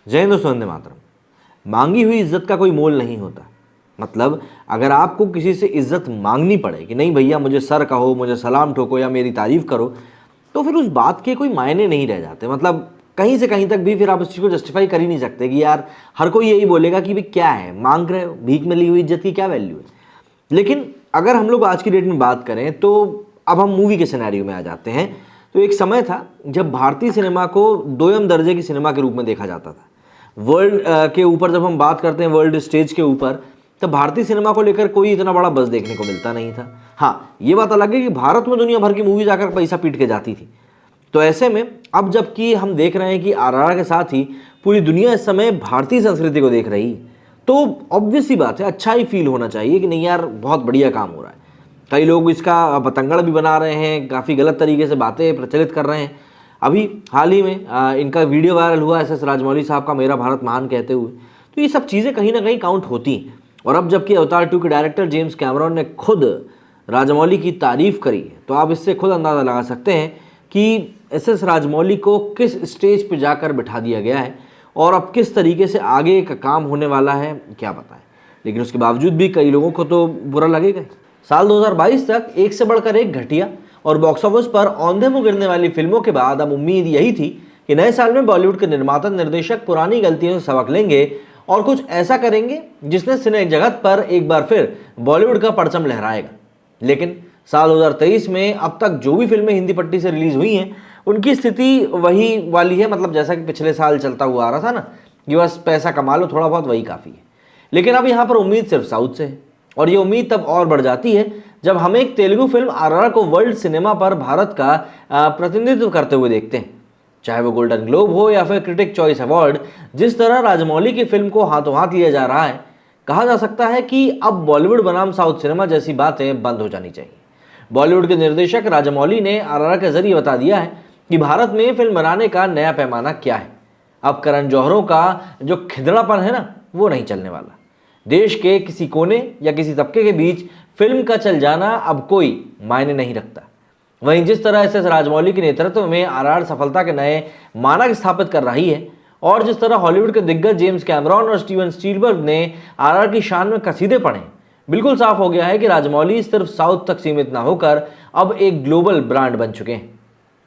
जय हिंद दोस्तों, वंदे मातरम। मांगी हुई इज्जत का कोई मोल नहीं होता। मतलब अगर आपको किसी से इज्जत मांगनी पड़े कि नहीं भैया मुझे सर कहो, मुझे सलाम ठोको या मेरी तारीफ करो, तो फिर उस बात के कोई मायने नहीं रह जाते। मतलब कहीं से कहीं तक भी फिर आप उस चीज़ को जस्टिफाई कर ही नहीं सकते कि यार हर कोई यही बोलेगा कि भाई क्या है, मांग रहे हो, भीख में ली हुई इज्जत की क्या वैल्यू है। लेकिन अगर हम लोग आज की डेट में बात करें तो अब हम मूवी के सिनेरियो में आ जाते हैं। तो एक समय था जब भारतीय सिनेमा को दोयम दर्जे की सिनेमा के रूप में देखा जाता था। वर्ल्ड के ऊपर जब हम बात करते हैं, वर्ल्ड स्टेज के ऊपर, तब भारतीय सिनेमा को लेकर कोई इतना बड़ा बज़ देखने को मिलता नहीं था। हाँ, ये बात अलग है कि भारत में दुनिया भर की मूवी जाकर पैसा पीट के जाती थी। तो ऐसे में अब जबकि हम देख रहे हैं कि आरआरआर के साथ ही पूरी दुनिया इस समय भारतीय संस्कृति को देख रही है, तो ऑब्वियस सी बात है अच्छा ही फील होना चाहिए कि नहीं यार बहुत बढ़िया काम हो रहा है। कई लोग इसका पतंगड़ भी बना रहे हैं, काफ़ी गलत तरीके से बातें प्रचलित कर रहे हैं। अभी हाल ही में इनका वीडियो वायरल हुआ एस राजमौली साहब का, मेरा भारत महान कहते हुए। तो ये सब चीज़ें कहीं ना कहीं काउंट होती हैं। और अब जबकि अवतार 2 के डायरेक्टर जेम्स कैमरॉन ने खुद राजमौली की तारीफ करी है, तो आप इससे खुद अंदाज़ा लगा सकते हैं कि एस राजमौली को किस स्टेज पर जाकर बिठा दिया गया है और अब किस तरीके से आगे का काम होने वाला है क्या बताएं। लेकिन उसके बावजूद भी कई लोगों को तो बुरा लगेगा। साल 2022 तक एक से बढ़कर एक घटिया और बॉक्स ऑफिस पर औंधे मुंह गिरने वाली फिल्मों के बाद अब उम्मीद यही थी कि नए साल में बॉलीवुड के निर्माता निर्देशक पुरानी गलतियों से सबक लेंगे और कुछ ऐसा करेंगे जिसने सिने जगत पर एक बार फिर बॉलीवुड का परचम लहराएगा। लेकिन साल 2023 में अब तक जो भी फिल्में हिंदी पट्टी से रिलीज हुई हैं उनकी स्थिति वही वाली है। मतलब जैसा कि पिछले साल चलता हुआ आ रहा था ना कि बस पैसा कमा लो थोड़ा बहुत, वही काफ़ी है। लेकिन अब यहाँ पर उम्मीद सिर्फ साउथ से है, और ये उम्मीद तब और बढ़ जाती है जब हम एक तेलुगु फिल्म आरआरआर को वर्ल्ड सिनेमा पर भारत का प्रतिनिधित्व करते हुए देखते हैं। चाहे वो गोल्डन ग्लोब हो या फिर क्रिटिक चॉइस अवार्ड, जिस तरह राजमौली की फिल्म को हाथों हाथ लिया जा रहा है, कहा जा सकता है कि अब बॉलीवुड बनाम साउथ सिनेमा जैसी बातें बंद हो जानी चाहिए। बॉलीवुड के निर्देशक राजमौली ने आरआरआर के जरिए बता दिया है कि भारत में फिल्म बनाने का नया पैमाना क्या है। अब करण जौहरों का जो खिदड़ापन है ना, वो नहीं चलने वाला। देश के किसी कोने या किसी तबके के बीच फिल्म का चल जाना अब कोई मायने नहीं रखता। वहीं जिस तरह एस राजमौली के नेतृत्व में आरआरआर सफलता के नए मानक स्थापित कर रही है, और जिस तरह हॉलीवुड के दिग्गज जेम्स कैमरॉन और स्टीवन स्पीलबर्ग ने आरआरआर की शान में कसीदे पढ़े, बिल्कुल साफ हो गया है कि राजमौली सिर्फ साउथ तक सीमित ना होकर अब एक ग्लोबल ब्रांड बन चुके हैं।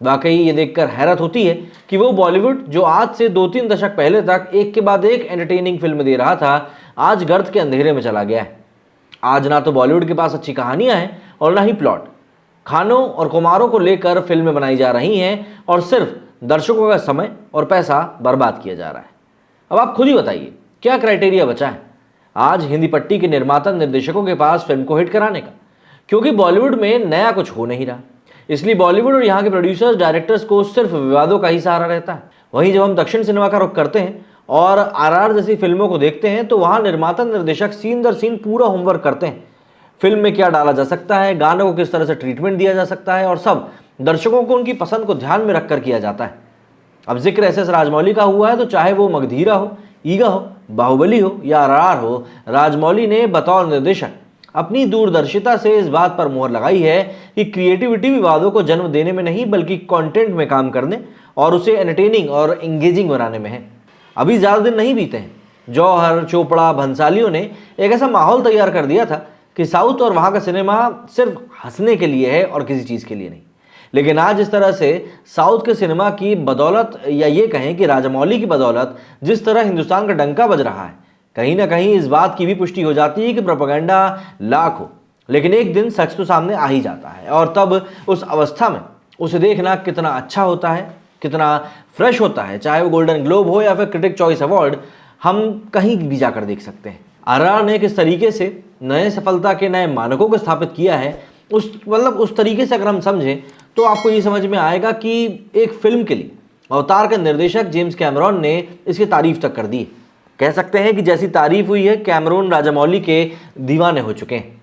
वाकई ये देखकर हैरत होती है कि वो बॉलीवुड जो आज से 2-3 दशक पहले तक एक के बाद एक एंटरटेनिंग फिल्म दे रहा था, आज गर्त के अंधेरे में चला गया है। आज ना तो बॉलीवुड के पास अच्छी कहानियां हैं और ना ही प्लॉट। खानों और कुमारों को लेकर फिल्में बनाई जा रही हैं और सिर्फ दर्शकों का समय और पैसा बर्बाद किया जा रहा है। अब आप खुद ही बताइए क्या क्राइटेरिया बचा है आज हिंदी पट्टी के निर्माता निर्देशकों के पास फिल्म को हिट कराने का? क्योंकि बॉलीवुड में नया कुछ हो नहीं रहा, इसलिए बॉलीवुड और यहाँ के प्रोड्यूसर्स डायरेक्टर्स को सिर्फ विवादों का ही सहारा रहता है। वहीं जब हम दक्षिण सिनेमा का रुख करते हैं और आरआरआर जैसी फिल्मों को देखते हैं तो वहाँ निर्माता निर्देशक सीन दर सीन पूरा होमवर्क करते हैं। फिल्म में क्या डाला जा सकता है, गानों को किस तरह से ट्रीटमेंट दिया जा सकता है, और सब दर्शकों को उनकी पसंद को ध्यान में रखकर किया जाता है। अब जिक्र एस राजमौली का हुआ है तो चाहे वो मगधीरा हो, ईगा हो, बाहुबली हो या आरआरआर हो, राजमौली ने बतौर निर्देशक अपनी दूरदर्शिता से इस बात पर मोहर लगाई है कि क्रिएटिविटी विवादों को जन्म देने में नहीं बल्कि कंटेंट में काम करने और उसे एंटरटेनिंग और एंगेजिंग बनाने में है। अभी ज़्यादा दिन नहीं बीते हैं, जौहर, चोपड़ा, भंसालियों ने एक ऐसा माहौल तैयार कर दिया था कि साउथ और वहाँ का सिनेमा सिर्फ हंसने के लिए है और किसी चीज़ के लिए नहीं। लेकिन आज इस तरह से साउथ के सिनेमा की बदौलत, या ये कहें कि राजमौली की बदौलत, जिस तरह हिंदुस्तान का डंका बज रहा है, कहीं ना कहीं इस बात की भी पुष्टि हो जाती है कि प्रोपेगेंडा लाख हो लेकिन एक दिन सच तो सामने आ ही जाता है। और तब उस अवस्था में उसे देखना कितना अच्छा होता है, कितना फ्रेश होता है। चाहे वो गोल्डन ग्लोब हो या फिर क्रिटिक चॉइस अवार्ड, हम कहीं भी जाकर देख सकते हैं। आरआरआर ने किस तरीके से नए सफलता के नए मानकों को स्थापित किया है, उस तरीके से अगर हम समझें तो आपको ये समझ में आएगा कि एक फिल्म के लिए अवतार के निर्देशक जेम्स कैमरॉन ने इसकी तारीफ तक कर दी। कह सकते हैं कि जैसी तारीफ हुई है, कैमरॉन राजमौली के दीवाने हो चुके हैं।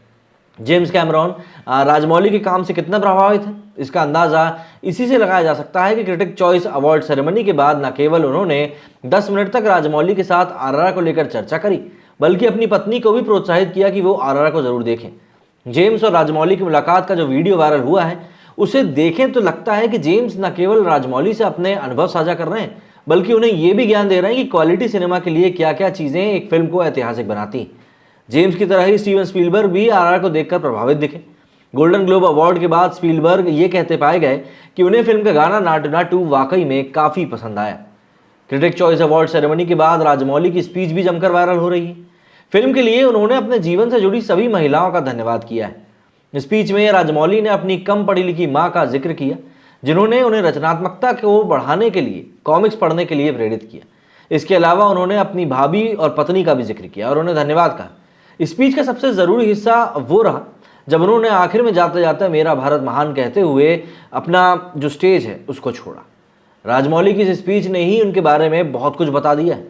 जेम्स कैमरॉन राजमौली के काम से कितना प्रभावित है, इसका अंदाज़ा इसी से लगाया जा सकता है कि क्रिटिक चॉइस अवार्ड सेरेमनी के बाद न केवल उन्होंने 10 मिनट तक राजमौली के साथ आरआरआर को लेकर चर्चा करी, बल्कि अपनी पत्नी को भी प्रोत्साहित किया कि वो आरआरआर को ज़रूर देखें। जेम्स और राजमौली की मुलाकात का जो वीडियो वायरल हुआ है, उसे देखें तो लगता है कि जेम्स न केवल राजमौली से अपने अनुभव साझा कर रहे हैं, बल्कि उन्हें यह भी ज्ञान दे रहे हैं कि क्वालिटी सिनेमा के लिए क्या क्या चीज़ें एक फिल्म को ऐतिहासिक बनाती हैं। जेम्स की तरह ही स्टीवन स्पीलबर्ग भी आरआर को देखकर प्रभावित दिखे। गोल्डन ग्लोब अवार्ड के बाद स्पीलबर्ग ये कहते पाए गए कि उन्हें फिल्म का गाना नाटू नाटू वाकई में काफ़ी पसंद आया। क्रिटिक चॉइस अवार्ड सेरेमनी के बाद राजमौली की स्पीच भी जमकर वायरल हो रही है। फिल्म के लिए उन्होंने अपने जीवन से जुड़ी सभी महिलाओं का धन्यवाद किया है। स्पीच में राजमौली ने अपनी कम पढ़ी लिखी माँ का जिक्र किया, जिन्होंने उन्हें रचनात्मकता को बढ़ाने के लिए कॉमिक्स पढ़ने के लिए प्रेरित किया। इसके अलावा उन्होंने अपनी भाभी और पत्नी का भी जिक्र किया और उन्हें धन्यवाद कहा। स्पीच का सबसे ज़रूरी हिस्सा वो रहा जब उन्होंने आखिर में जाते जाते मेरा भारत महान कहते हुए अपना जो स्टेज है उसको छोड़ा। राजमौली की इस स्पीच ने ही उनके बारे में बहुत कुछ बता दिया है।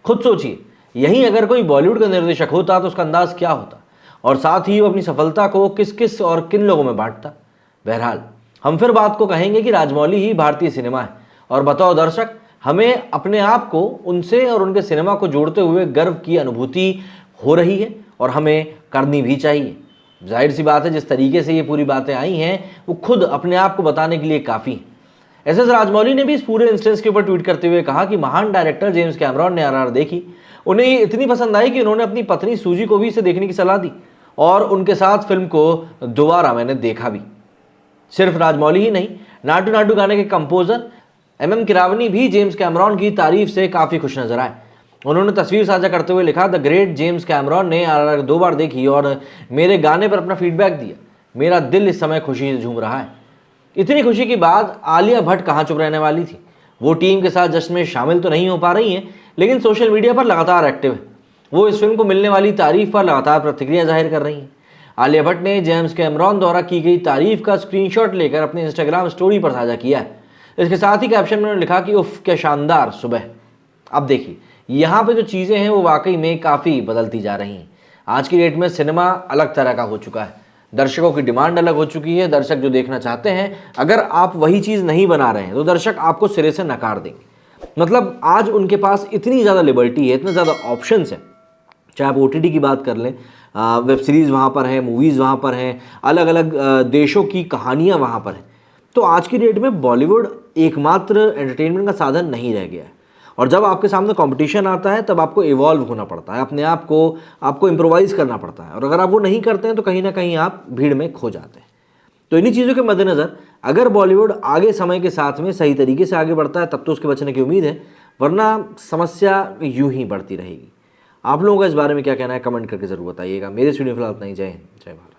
खुद सोचिए, यही अगर कोई बॉलीवुड का निर्देशक होता तो उसका अंदाज क्या होता, और साथ ही वो अपनी सफलता को किस किस और किन लोगों में बांटता। बहरहाल हम फिर बात को कहेंगे कि राजमौली ही भारतीय सिनेमा है, और बताओ दर्शक, हमें अपने आप को उनसे और उनके सिनेमा को जोड़ते हुए गर्व की अनुभूति हो रही है और हमें करनी भी चाहिए। जाहिर सी बात है, जिस तरीके से ये पूरी बातें आई हैं वो खुद अपने आप को बताने के लिए काफ़ी है। एसएस राजमौली ने भी इस पूरे इंस्टेंस के ऊपर ट्वीट करते हुए कहा कि महान डायरेक्टर जेम्स कैमरॉन ने आरआर देखी, उन्हें ये इतनी पसंद आई कि उन्होंने अपनी पत्नी सूजी को भी इसे देखने की सलाह दी और उनके साथ फिल्म को दोबारा मैंने देखा भी। सिर्फ राजमौली ही नहीं, नाटू नाटू गाने के कंपोजर एमएम किरावनी भी जेम्स कैमरॉन की तारीफ से काफ़ी खुश नजर आए। उन्होंने तस्वीर साझा करते हुए लिखा, द ग्रेट जेम्स कैमरॉन ने आरआर 2 बार देखी और मेरे गाने पर अपना फीडबैक दिया। मेरा दिल इस समय खुशी से झूम रहा है। इतनी खुशी के बाद आलिया भट्ट कहाँ चुप रहने वाली थी। वो टीम के साथ जश्न में शामिल तो नहीं हो पा रही हैं, लेकिन सोशल मीडिया पर लगातार एक्टिव है। वो इस फिल्म को मिलने वाली तारीफ पर लगातार प्रतिक्रिया जाहिर कर रही हैं। आलिया भट्ट ने जेम्स कैमरॉन द्वारा की गई तारीफ का स्क्रीनशॉट लेकर अपने इंस्टाग्राम स्टोरी पर साझा किया है। इसके साथ ही कैप्शन में उन्होंने लिखा कि उफ क्या शानदार सुबह। अब देखिए, यहाँ पे जो चीज़ें हैं वो वाकई में काफ़ी बदलती जा रही हैं। आज की डेट में सिनेमा अलग तरह का हो चुका है, दर्शकों की डिमांड अलग हो चुकी है। दर्शक जो देखना चाहते हैं, अगर आप वही चीज़ नहीं बना रहे हैं तो दर्शक आपको सिरे से नकार देंगे। मतलब आज उनके पास इतनी ज़्यादा लिबर्टी है, इतने ज़्यादा ऑप्शंस हैं। चाहे आप ओटीटी की बात कर लें, वेब सीरीज़ वहाँ पर हैं, मूवीज़ वहाँ पर हैं, अलग अलग देशों की कहानियाँ वहाँ पर हैं। तो आज की डेट में बॉलीवुड एकमात्र एंटरटेनमेंट का साधन नहीं रह गया है, और जब आपके सामने कंपटीशन आता है तब आपको इवॉल्व होना पड़ता है, अपने आप को आपको इम्प्रोवाइज़ करना पड़ता है, और अगर आप वो नहीं करते हैं तो कहीं ना कहीं आप भीड़ में खो जाते हैं। तो इन्हीं चीज़ों के मद्देनज़र अगर बॉलीवुड आगे समय के साथ में सही तरीके से आगे बढ़ता है तब तो उसके बचने की उम्मीद है, वरना समस्या यूं ही बढ़ती रहेगी। आप लोगों का इस बारे में क्या कहना है, कमेंट करके ज़रूर बताइएगा। मेरे स्टूडियो फिलहाल इतना ही। जय हिंद, जय भारत।